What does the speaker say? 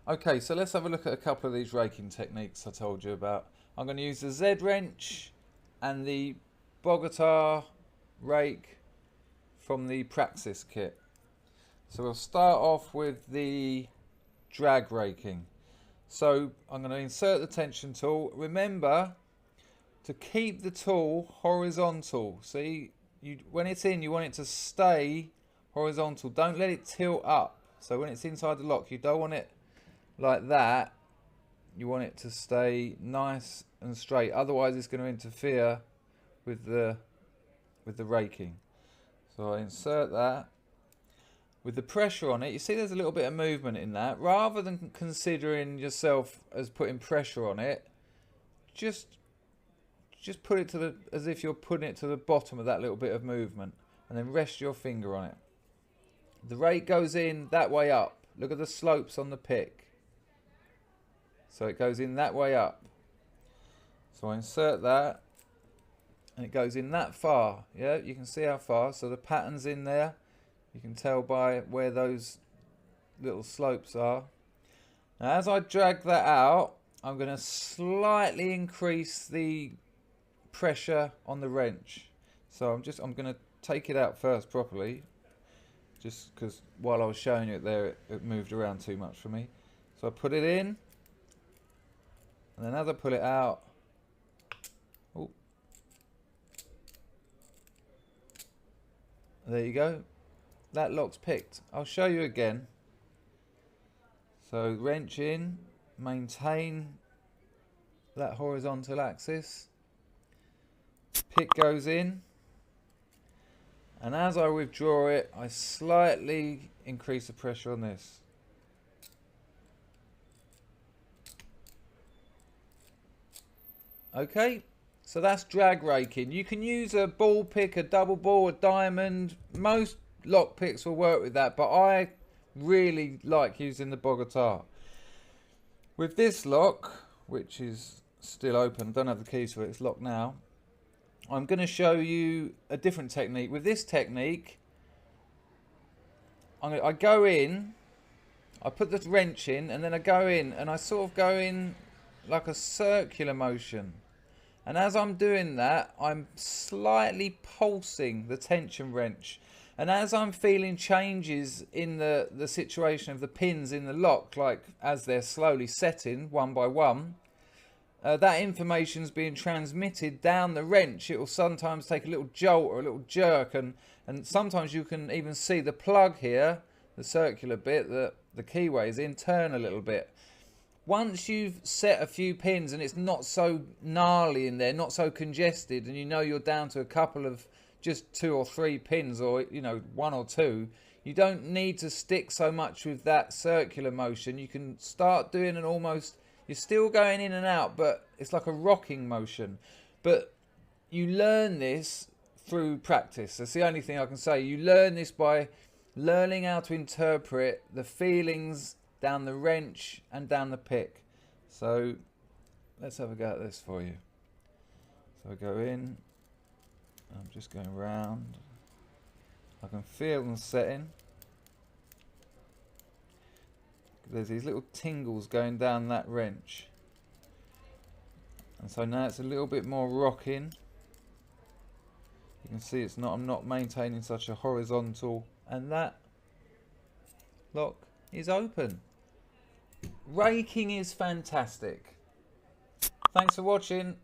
Okay, so let's have a look at a couple of these raking techniques I told you about. I'm going to use the Z wrench and the Bogota rake from the Praxis kit. So we'll start off with the drag raking. So I'm going to insert the tension tool. Remember to keep the tool horizontal. See, when it's in, you want it to stay horizontal. Don't let it tilt up. So when it's inside the lock, you don't want it like that. You want it to stay nice and straight. Otherwise, it's going to interfere with the raking. So I insert that. With the pressure on it, you see there's a little bit of movement in that. Rather than considering yourself as putting pressure on it, just put it to the, as if you're putting it to the bottom of that little bit of movement, and then rest your finger on it. The rake goes in that way up. Look at the slopes on the pick. So it goes in that way up. So I insert that, and it goes in that far. Yeah, you can see how far. So the pattern's in there. You can tell by where those little slopes are. Now as I drag that out, I'm going to slightly increase the pressure on the wrench. So I'm going to take it out first properly, just because while I was showing you it there, it moved around too much for me. So I put it in, and then as I pull it out, oh, there you go. That lock's picked. I'll show you again. So wrench in, maintain that horizontal axis. Pick goes in, and as I withdraw it, I slightly increase the pressure on this. Okay, so that's drag raking. You can use a ball pick, a double ball, a diamond. Most lock picks will work with that, but I really like using the Bogota. With this lock, which is still open, don't have the keys for it, it's locked now. I'm going to show you a different technique. With this technique, I go in, I put the wrench in, and then I go in, and I sort of go in like a circular motion. And as I'm doing that, I'm slightly pulsing the tension wrench. And as I'm feeling changes in the situation of the pins in the lock, like as they're slowly setting one by one, that information's being transmitted down the wrench. It will sometimes take a little jolt or a little jerk, and sometimes you can even see the plug here, the circular bit that the keyway is in, turn a little bit. Once you've set a few pins and it's not so gnarly in there, not so congested, and you know you're down to a couple of just 2 or 3 pins, or 1 or 2, you don't need to stick so much with that circular motion. You can start doing an almost, you're still going in and out, but it's like a rocking motion. But you learn this through practice. That's the only thing I can say. You learn this by learning how to interpret the feelings down the wrench and down the pick. So let's have a go at this for you. So I go in, I'm just going round. I can feel them setting. There's these little tingles going down that wrench, and so now it's a little bit more rocking. You can see I'm not maintaining such a horizontal, and that lock is open. Raking is fantastic. Thanks for watching.